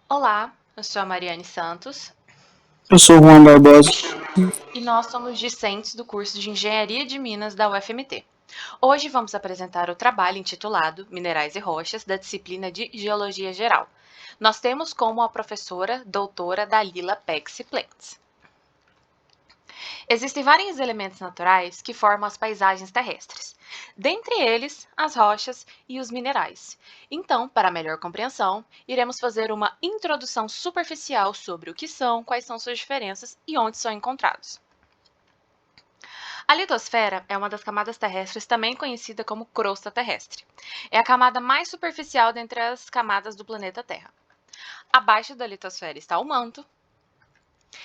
Olá, eu sou a Mariane Santos Eu sou o Juan Barbosa. e nós somos discentes do curso de Engenharia de Minas da UFMT. Hoje vamos apresentar o trabalho intitulado Minerais e Rochas, da disciplina de Geologia Geral. Nós temos como a professora doutora Dalila Pexi Plentes. Existem vários elementos naturais que formam as paisagens terrestres, dentre eles as rochas e os minerais. Então, para melhor compreensão, iremos fazer uma introdução superficial sobre o que são, quais são suas diferenças e onde são encontrados. A litosfera é uma das camadas terrestres também conhecida como crosta terrestre. É a camada mais superficial dentre as camadas do planeta Terra. Abaixo da litosfera está o manto,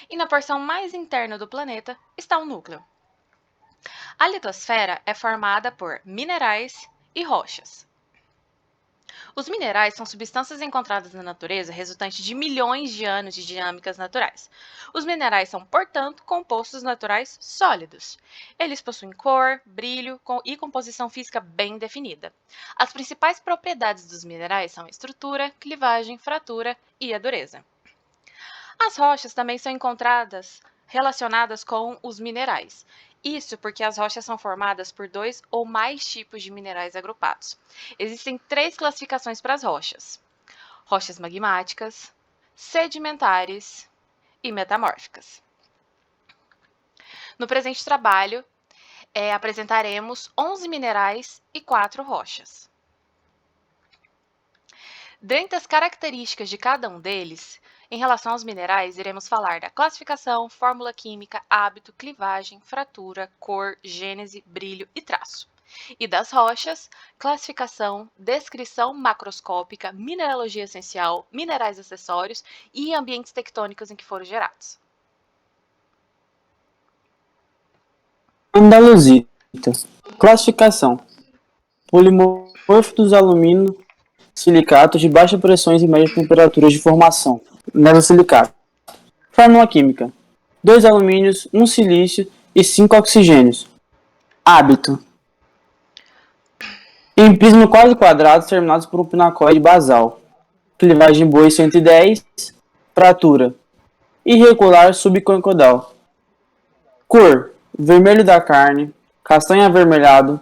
e na porção mais interna do planeta está o núcleo. A litosfera é formada por minerais e rochas. Os minerais são substâncias encontradas na natureza resultantes de milhões de anos de dinâmicas naturais. Os minerais são, portanto, compostos naturais sólidos. Eles possuem cor, brilho e composição física bem definida. As principais propriedades dos minerais são estrutura, clivagem, fratura e a dureza. As rochas também são encontradas relacionadas com os minerais. Isso porque as rochas são formadas por dois ou mais tipos de minerais agrupados. Existem três classificações para as rochas: rochas magmáticas, sedimentares e metamórficas. No presente trabalho, apresentaremos 11 minerais e 4 rochas. Dentre as características de cada um deles, em relação aos minerais, iremos falar da classificação, fórmula química, hábito, clivagem, fratura, cor, gênese, brilho e traço. E das rochas, classificação, descrição macroscópica, mineralogia essencial, minerais acessórios e ambientes tectônicos em que foram gerados. Andaluzita. Classificação. Polimorfo dos alumínio silicatos de baixa pressão e médias temperaturas de formação. Nesosilicato. Fórmula química. 2 alumínios, 1 silício e 5 oxigênios. Hábito. Em prisma quase quadrados terminados por um pinacoide basal. Clivagem Boi 110. Fratura. Irregular subconchodal. Cor: vermelho da carne, castanho avermelhado,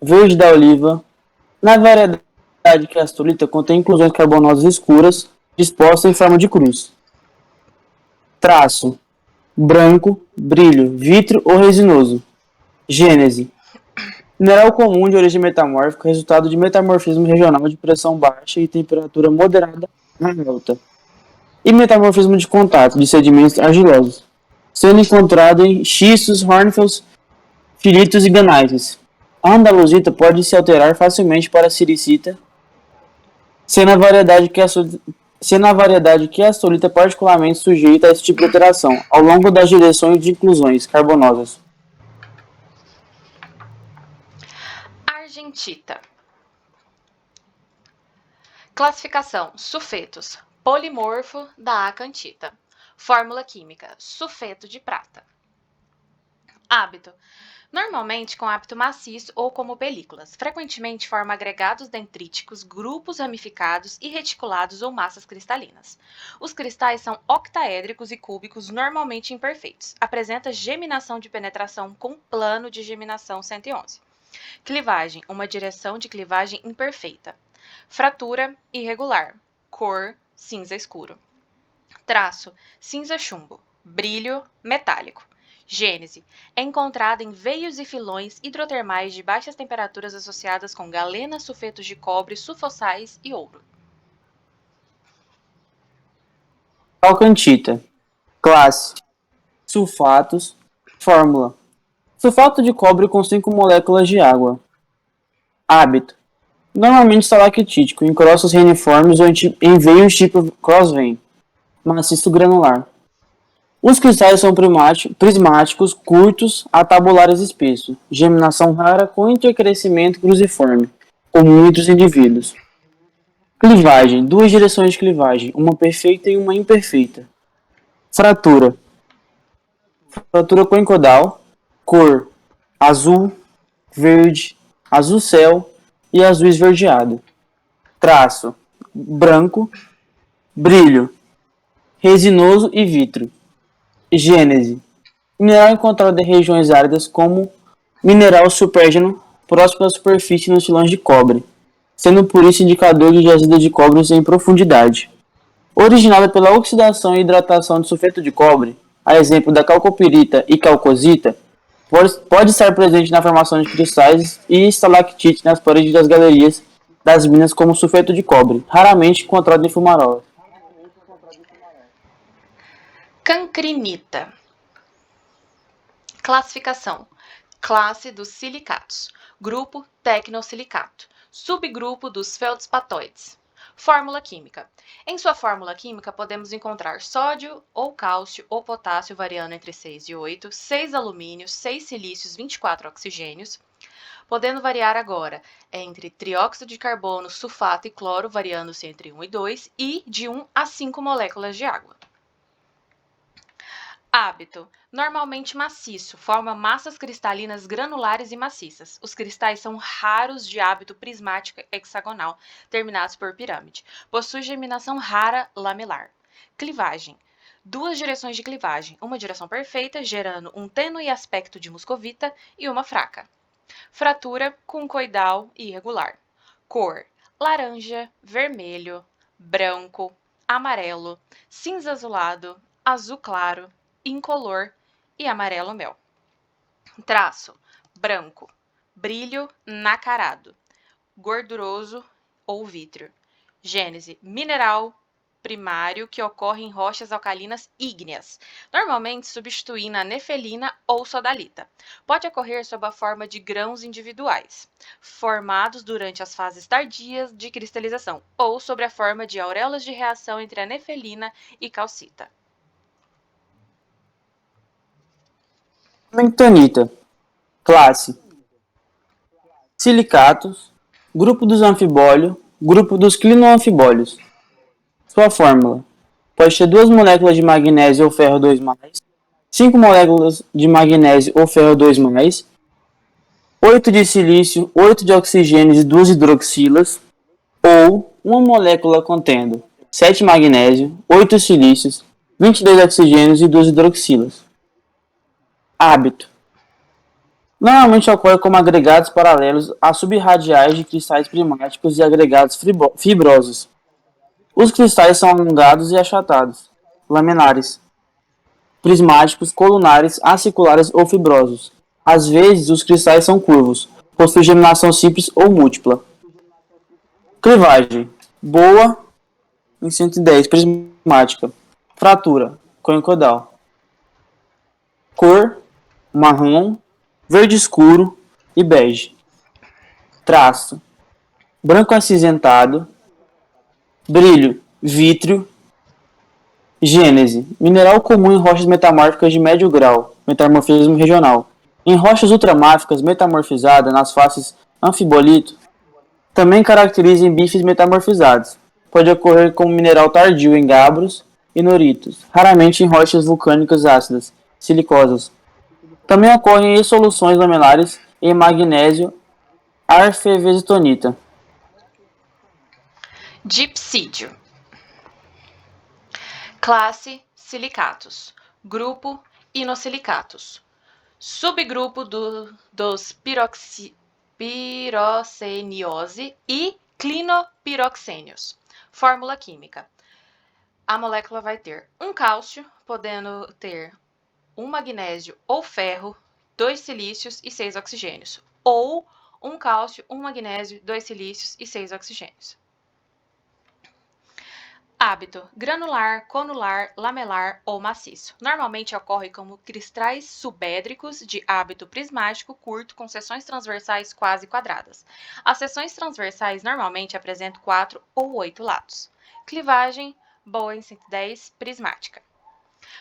verde da oliva. Na variedade que a astolita contém inclusões carbonosas escuras, dispostas em forma de cruz. Traço: branco, brilho, vítreo ou resinoso. Gênese: mineral comum de origem metamórfica, resultado de metamorfismo regional de pressão baixa e temperatura moderada a alta. E metamorfismo de contato de sedimentos argilosos, sendo encontrado em xistos, hornfels, filitos e ganáites. A andaluzita pode se alterar facilmente para silicita, sendo a variedade que a astolita é particularmente sujeita a esse tipo de alteração, ao longo das direções de inclusões carbonosas. Argentita. Classificação: sulfetos, polimorfo da acantita. Fórmula química: sulfeto de prata. Hábito: normalmente com hábito maciço ou como películas. Frequentemente forma agregados dendríticos, grupos ramificados e reticulados ou massas cristalinas. Os cristais são octaédricos e cúbicos, normalmente imperfeitos. Apresenta geminação de penetração com plano de geminação 111. Clivagem: uma direção de clivagem imperfeita. Fratura: irregular. Cor: cinza escuro. Traço: cinza chumbo. Brilho: metálico. Gênese: é encontrada em veios e filões hidrotermais de baixas temperaturas associadas com galena, sulfetos de cobre, sulfossais e ouro. Alcantita. Classe: sulfatos. Fórmula: sulfato de cobre com 5 moléculas de água. Hábito: normalmente estalactítico, em crostas reniformes ou em veios tipo crossvein, maciço granular. Os cristais são prismáticos, curtos a tabulares espessos, geminação rara com intercrescimento cruciforme, comum entre os indivíduos. Clivagem: duas direções de clivagem, uma perfeita e uma imperfeita. Fratura: fratura concaudal, cor: azul, verde, azul céu e azul esverdeado. Traço: branco, Brilho, resinoso e vítreo. Gênese, mineral encontrado em regiões áridas como mineral supérgeno próximo da superfície nos filões de cobre, sendo por isso indicador de jazida de cobre em profundidade. Originada pela oxidação e hidratação de sulfeto de cobre, a exemplo da calcopirita e calcosita, pode estar presente na formação de cristais e estalactite nas paredes das galerias das minas como sulfeto de cobre, raramente encontrado em fumarolas. Cancrinita. Classificação: classe dos silicatos, grupo tecnosilicato, subgrupo dos feldspatoides. Fórmula química. Em sua fórmula química, podemos encontrar sódio ou cálcio ou potássio variando entre 6 e 8, 6 alumínios, 6 silícios, 24 oxigênios, podendo variar agora entre trióxido de carbono, sulfato e cloro, variando-se entre 1 e 2, e de 1 a 5 moléculas de água. Hábito: normalmente maciço, forma massas cristalinas granulares e maciças. Os cristais são raros de hábito prismático hexagonal, terminados por pirâmide. Possui geminação rara lamelar. Clivagem: duas direções de clivagem, uma direção perfeita, gerando um tênue aspecto de muscovita, e uma fraca. Fratura concoidal e irregular. Cor: laranja, vermelho, branco, amarelo, cinza azulado, azul claro, incolor e amarelo mel. Traço: branco, brilho nacarado, gorduroso ou vítreo. Gênese: mineral primário que ocorre em rochas alcalinas ígneas, normalmente substituindo a nefelina ou sodalita. Pode ocorrer sob a forma de grãos individuais, formados durante as fases tardias de cristalização, ou sob a forma de auréolas de reação entre a nefelina e calcita. Bentonita. Classe: silicatos, grupo dos anfibólio, grupo dos clinoanfibólios. Sua fórmula: pode ter 2 moléculas de magnésio ou ferro 2+, 5 moléculas de magnésio ou ferro 2+, 8 de silício, 8 de oxigênio e 2 hidroxilas, ou uma molécula contendo 7 magnésio, 8 silícios, 22 oxigênios e 2 hidroxilas. Hábito: normalmente ocorre como agregados paralelos a subradiais de cristais prismáticos e agregados fibrosos. Os cristais são alongados e achatados, laminares, prismáticos, colunares, aciculares ou fibrosos. Às vezes, os cristais são curvos, possuem geminação simples ou múltipla. Clivagem: boa em 110, prismática. Fratura: conhecodal. Cor: marrom, verde escuro e bege. Traço: branco acinzentado. Brilho: vítreo. Gênese: mineral comum em rochas metamórficas de médio grau, metamorfismo regional. Em rochas ultramáficas metamorfizadas nas faces anfibolito, também caracteriza em bifes metamorfizados. Pode ocorrer como mineral tardio em gabros e noritos, raramente em rochas vulcânicas ácidas, silicosas. Também ocorrem em soluções lamelares em magnésio arfevezitonita. Dipsídio. Classe: silicatos. Grupo: inosilicatos. Subgrupo dos piroceniose e clinopiroxênios. Fórmula química. A molécula vai ter um cálcio, podendo ter um magnésio ou ferro, 2 silícios e 6 oxigênios, ou um cálcio, um magnésio, 2 silícios e 6 oxigênios. Hábito: granular, conular, lamelar ou maciço. Normalmente ocorre como cristais subédricos de hábito prismático curto com seções transversais quase quadradas. As seções transversais normalmente apresentam 4 ou 8 lados. Clivagem: boa em 110, prismática.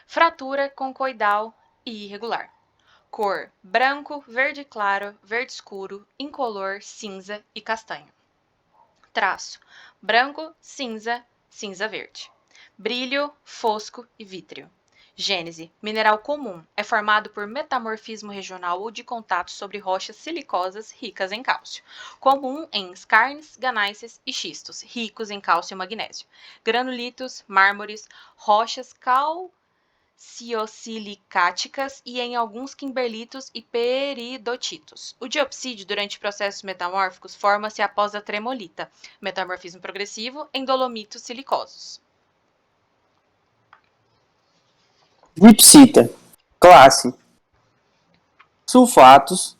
Fratura concoidal e irregular. Cor: branco, verde claro, verde escuro, incolor, cinza e castanho. Traço: branco, cinza, cinza verde. Brilho: fosco e vítreo. Gênese. Mineral comum. É formado por metamorfismo regional ou de contato sobre rochas silicosas ricas em cálcio. Comum em skarns, gnaisses e xistos, ricos em cálcio e magnésio. Granulitos, mármores, rochas calciosilicáticas e em alguns kimberlitos e peridotitos. O diopsídio, durante processos metamórficos, forma-se após a tremolita, metamorfismo progressivo, em dolomitos silicosos. Gipsita. Classe. Sulfatos.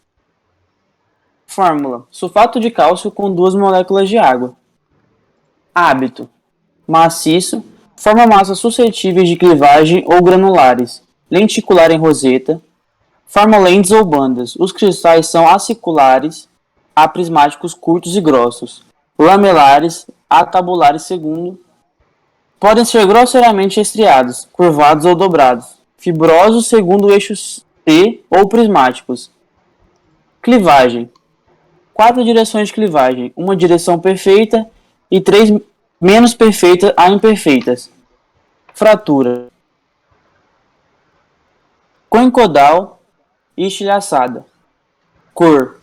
Fórmula. Sulfato de cálcio com 2 moléculas de água. Hábito. Maciço. Forma massas suscetíveis de clivagem ou granulares. Lenticular em roseta. Forma lentes ou bandas. Os cristais são aciculares, aprismáticos curtos e grossos. Lamelares, atabulares segundo. Podem ser grosseiramente estriados, curvados ou dobrados. Fibrosos segundo o eixo T ou prismáticos. Clivagem. 4 direções de clivagem, uma direção perfeita e 3 menos perfeitas a imperfeitas. Fratura. Concaudal e estilhaçada. Cor: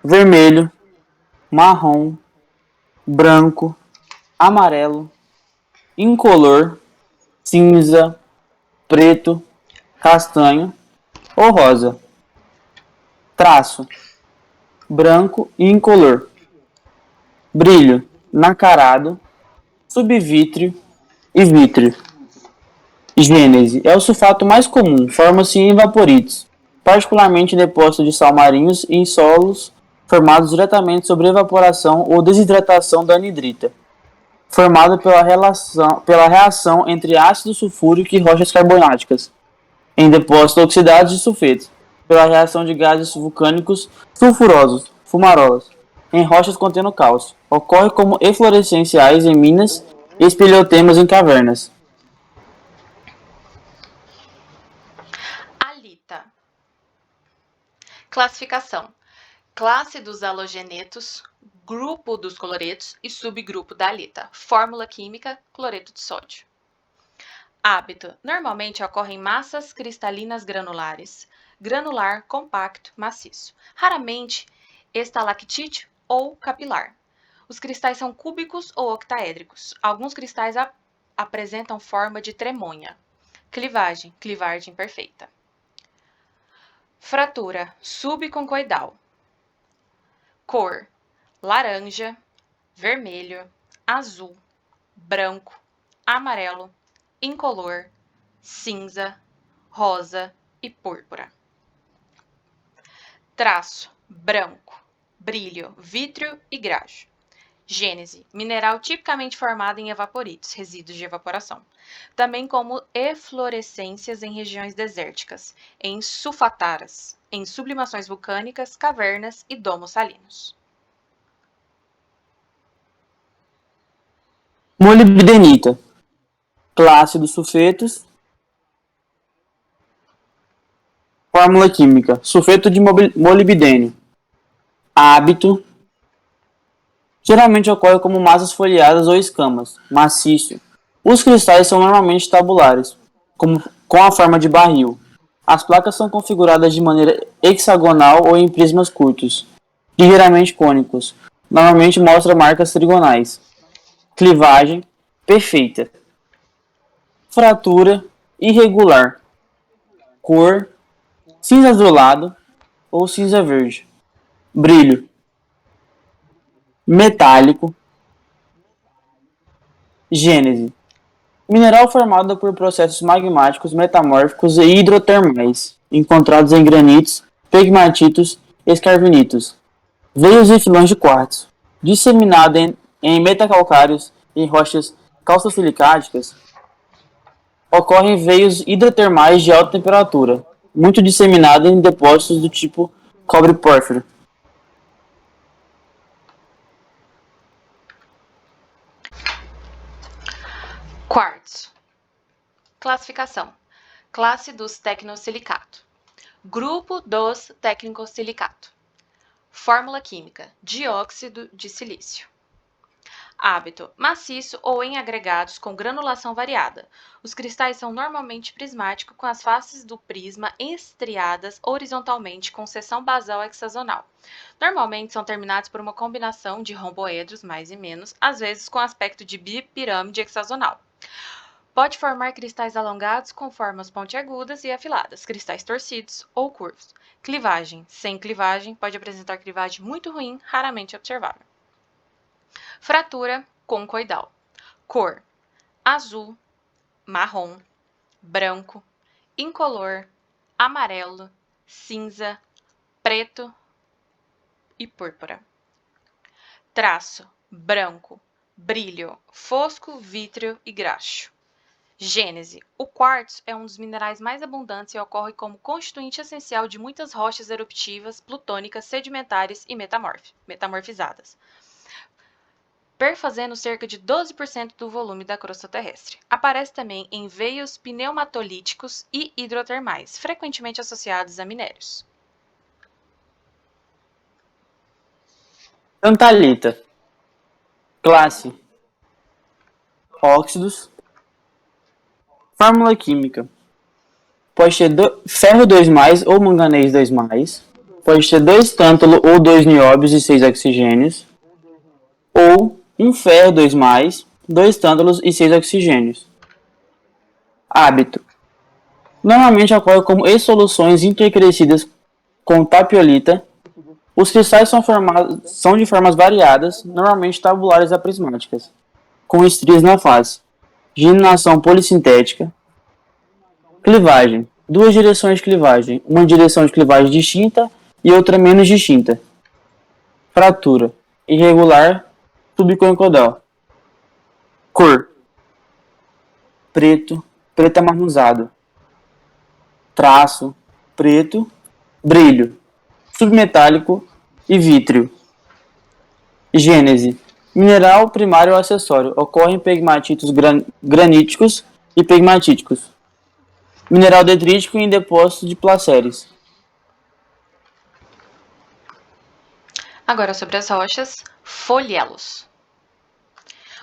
vermelho, marrom, branco, amarelo, incolor, cinza, preto, castanho ou rosa. Traço: branco e incolor. Brilho: nacarado, subvítreo e vítreo. Gênese: é o sulfato mais comum, forma-se em evaporitos, particularmente em depósitos de sal marinhos e em solos formados diretamente sobre evaporação ou desidratação da anidrita, formado pela reação entre ácido sulfúrico e rochas carbonáticas, em depósitos oxidados de sulfetos, pela reação de gases vulcânicos sulfurosos, fumarolas, em rochas contendo cálcio. Ocorre como eflorescenciais em minas e espeleotemas em cavernas. Halita. Classificação: classe dos halogenetos, grupo dos cloretos e subgrupo da halita. Fórmula química: cloreto de sódio. Hábito: normalmente ocorre em massas cristalinas granulares, granular, compacto, maciço. Raramente estalactite ou capilar. Os cristais são cúbicos ou octaédricos. Alguns cristais apresentam forma de tremonha. Clivagem: clivagem perfeita. Fratura: subconcoidal. Cor: laranja, vermelho, azul, branco, amarelo, incolor, cinza, rosa e púrpura. Traço: branco, brilho, vítreo e grajo. Gênese: mineral tipicamente formado em evaporitos, resíduos de evaporação, também como eflorescências em regiões desérticas, em sulfataras, em sublimações vulcânicas, cavernas e domos salinos. Molibdenita. Classe dos sulfetos. Fórmula química: sulfeto de molibdênio. Hábito: geralmente ocorre como massas folheadas ou escamas, maciço. Os cristais são normalmente tabulares, com a forma de barril. As placas são configuradas de maneira hexagonal ou em prismas curtos, ligeiramente cônicos. Normalmente mostra marcas trigonais. Clivagem: perfeita. Fratura: irregular. Cor: cinza azulado ou cinza verde. Brilho: metálico. Gênese: mineral formado por processos magmáticos, metamórficos e hidrotermais, encontrados em granitos, pegmatitos e escarvinitos, veios e filões de quartzo. Disseminado em metacalcários e em rochas calcosilicáticas, ocorrem veios hidrotermais de alta temperatura, muito disseminado em depósitos do tipo cobre-pórfiro. Quartzo. Classificação: classe dos tecnosilicato, grupo dos tecnosilicato. Fórmula química: dióxido de silício. Hábito: maciço ou em agregados com granulação variada. Os cristais são normalmente prismáticos com as faces do prisma estriadas horizontalmente com seção basal hexagonal. Normalmente são terminados por uma combinação de romboedros mais e menos, às vezes com aspecto de bipirâmide hexagonal. Pode formar cristais alongados com formas pontiagudas e afiladas, cristais torcidos ou curvos. Clivagem: sem clivagem, pode apresentar clivagem muito ruim, raramente observável. Fratura concoidal. Cor: azul, marrom, branco, incolor, amarelo, cinza, preto e púrpura. Traço: branco, brilho, fosco, vítreo e graxo. Gênese: o quartzo é um dos minerais mais abundantes e ocorre como constituinte essencial de muitas rochas eruptivas, plutônicas, sedimentares e metamorfizadas, perfazendo cerca de 12% do volume da crosta terrestre. Aparece também em veios pneumatolíticos e hidrotermais, frequentemente associados a minérios. Tantalita. Classe: óxidos. Fórmula química: pode ter ferro 2+, ou manganês 2+. Pode ter 2 tântalo ou 2 nióbios e 6 oxigênios. Ou um ferro 2+, 2 tântalos e 6 oxigênios. Hábito: normalmente ocorre como soluções intercrescidas com tapiolita. Os cristais são de formas variadas, normalmente tabulares a prismáticas, com estrias na face. Geminação polissintética. Clivagem: duas direções de clivagem, uma direção de clivagem distinta e outra menos distinta. Fratura: irregular, subconchodal. Cor: preto, preto amarronzado. Traço: preto, brilho, submetálico e vítreo. Gênese: mineral primário ou acessório. Ocorre em pegmatitos graníticos e pegmatíticos. Mineral detrítico em depósito de placéres. Agora sobre as rochas, folhelos.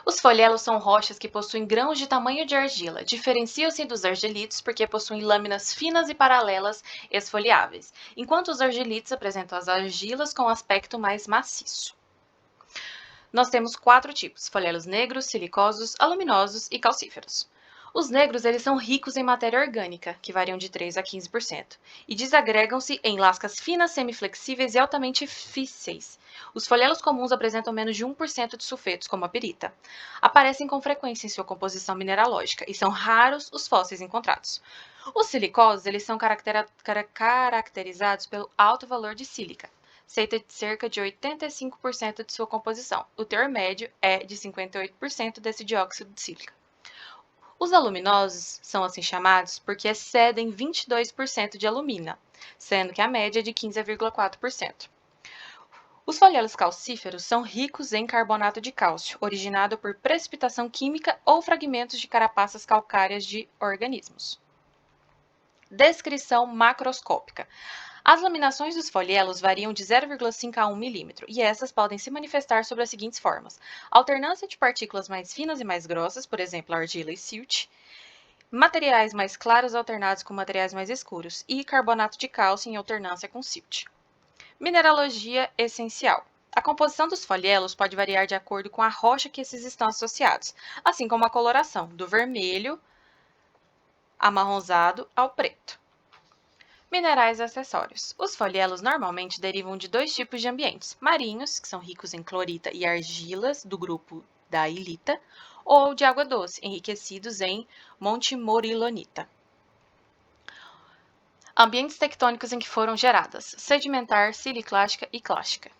Os folhelos são rochas que possuem grãos de tamanho de argila. Diferenciam-se dos argelitos porque possuem lâminas finas e paralelas esfoliáveis, enquanto os argelitos apresentam as argilas com aspecto mais maciço. Nós temos 4 tipos: folhelos negros, silicosos, aluminosos e calcíferos. Os negros eles são ricos em matéria orgânica, que variam de 3 a 15%, e desagregam-se em lascas finas, semiflexíveis e altamente físseis. Os folhelos comuns apresentam menos de 1% de sulfetos, como a pirita. Aparecem com frequência em sua composição mineralógica, e são raros os fósseis encontrados. Os silicosos eles são caracterizados pelo alto valor de sílica, cerca de 85% de sua composição. O teor médio é de 58% desse dióxido de sílica. Os aluminosos são assim chamados porque excedem 22% de alumina, sendo que a média é de 15,4%. Os folhelos calcíferos são ricos em carbonato de cálcio, originado por precipitação química ou fragmentos de carapaças calcárias de organismos. Descrição macroscópica. As laminações dos folhelos variam de 0,5 a 1 milímetro, e essas podem se manifestar sob as seguintes formas: alternância de partículas mais finas e mais grossas, por exemplo, argila e silt, materiais mais claros alternados com materiais mais escuros, e carbonato de cálcio em alternância com silt. Mineralogia essencial. A composição dos folhelos pode variar de acordo com a rocha que esses estão associados, assim como a coloração, do vermelho amarronzado ao preto. Minerais acessórios. Os folhelos normalmente derivam de 2 tipos de ambientes: marinhos, que são ricos em clorita e argilas do grupo da ilita, ou de água doce, enriquecidos em montimorilonita. Ambientes tectônicos em que foram geradas: sedimentar, siliclástica e clástica.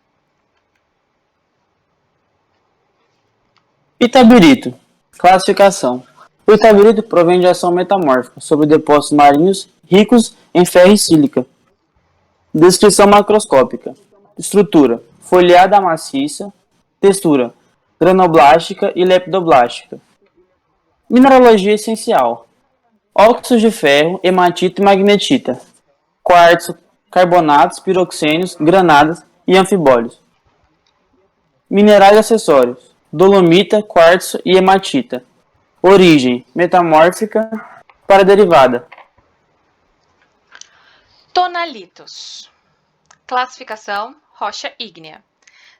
Itabirito. Classificação: o itabirito provém de ação metamórfica sobre depósitos marinhos ricos em ferro e sílica. Descrição macroscópica: estrutura: folheada maciça. Textura: granoblástica e leptoblástica. Mineralogia essencial: óxidos de ferro, hematita e magnetita, quartzo, carbonatos, piroxênios, granadas e anfibólios. Minerais acessórios: dolomita, quartzo e hematita. Origem: metamórfica para derivada. Tonalitos. Classificação: rocha ígnea.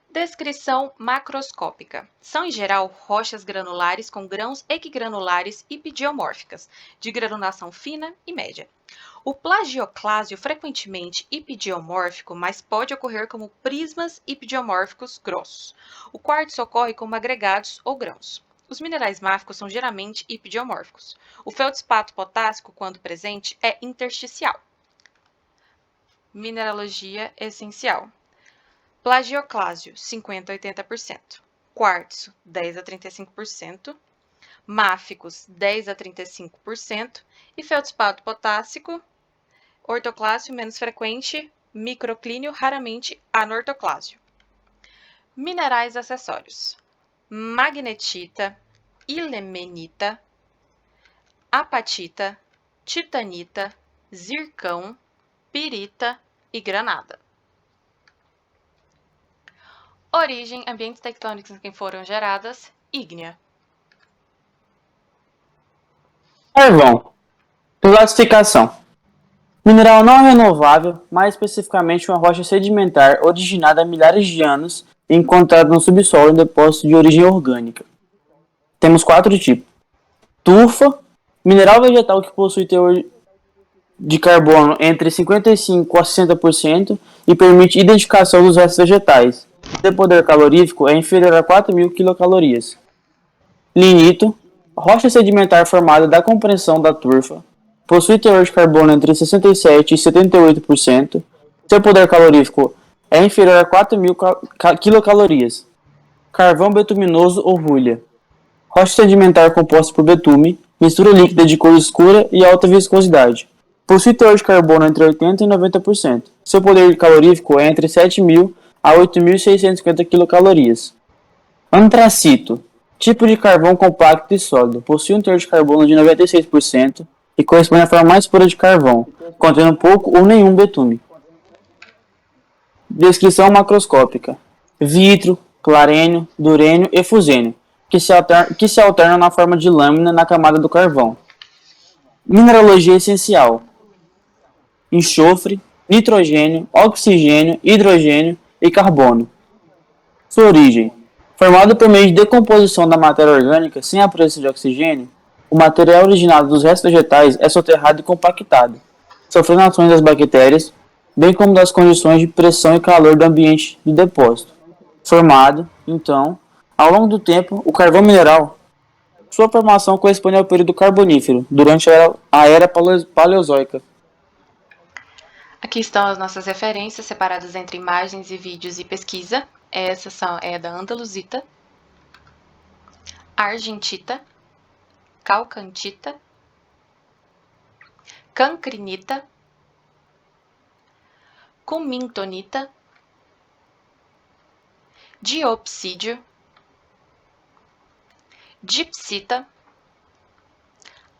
Descrição macroscópica. São, em geral, rochas granulares com grãos equigranulares e pidiomórficas, de granulação fina e média. O plagioclásio frequentemente hipidiomórfico, mas pode ocorrer como prismas hipidiomórficos grossos. O quartzo ocorre como agregados ou grãos. Os minerais máficos são geralmente hipidiomórficos. O feldspato potássico, quando presente, é intersticial. Mineralogia essencial. Plagioclásio, 50 a 80%. Quartzo, 10 a 35%. Máficos, 10 a 35%. E feldspato potássico, ortoclásio menos frequente, microclínio, raramente anortoclásio. Minerais acessórios: magnetita, ilemenita, apatita, titanita, zircão, pirita e granada. Origem, ambientes tectônicos em que foram geradas, ígnea. Carvão. Classificação: mineral não renovável, mais especificamente uma rocha sedimentar originada há milhares de anos e encontrada no subsolo em depósito de origem orgânica. Temos 4 tipos: turfa, mineral vegetal que possui teor de carbono entre 55% a 60% e permite identificação dos restos vegetais. Seu poder calorífico é inferior a 4.000 quilocalorias. Lignito, rocha sedimentar formada da compressão da turfa, possui teor de carbono entre 67% e 78%. Seu poder calorífico é inferior a 4.000 quilocalorias. Carvão betuminoso ou hulha, rocha sedimentar composta por betume, mistura líquida de cor escura e alta viscosidade. Possui teor de carbono entre 80% e 90%. Seu poder calorífico é entre 7.000 a 8.650 quilocalorias. Antracito, tipo de carvão compacto e sólido, possui um teor de carbono de 96% e corresponde à forma mais pura de carvão, contendo pouco ou nenhum betume. Descrição macroscópica: vítreo, clarênio, durênio e fusênio, que se alternam na forma de lâmina na camada do carvão. Mineralogia essencial: enxofre, nitrogênio, oxigênio, hidrogênio e carbono. Sua origem: formado por meio de decomposição da matéria orgânica sem a presença de oxigênio, o material originado dos restos vegetais é soterrado e compactado, sofrendo ações das bactérias, bem como das condições de pressão e calor do ambiente do depósito. Formado, então, ao longo do tempo, o carvão mineral. Sua formação corresponde ao período carbonífero, durante a era paleozoica. Aqui estão as nossas referências separadas entre imagens e vídeos e pesquisa. Essas é da andaluzita, argentita, calcantita, cancrinita, cumintonita, diopsídio, gipsita,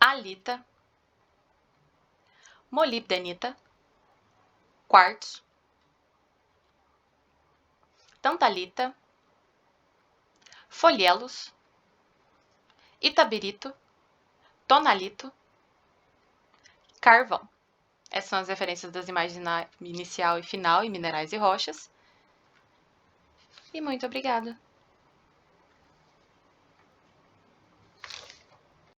alita, molibdenita, quartzo, tantalita, folielos, itabirito, tonalito, carvão. Essas são as referências das imagens inicial e final em minerais e rochas. E muito obrigada!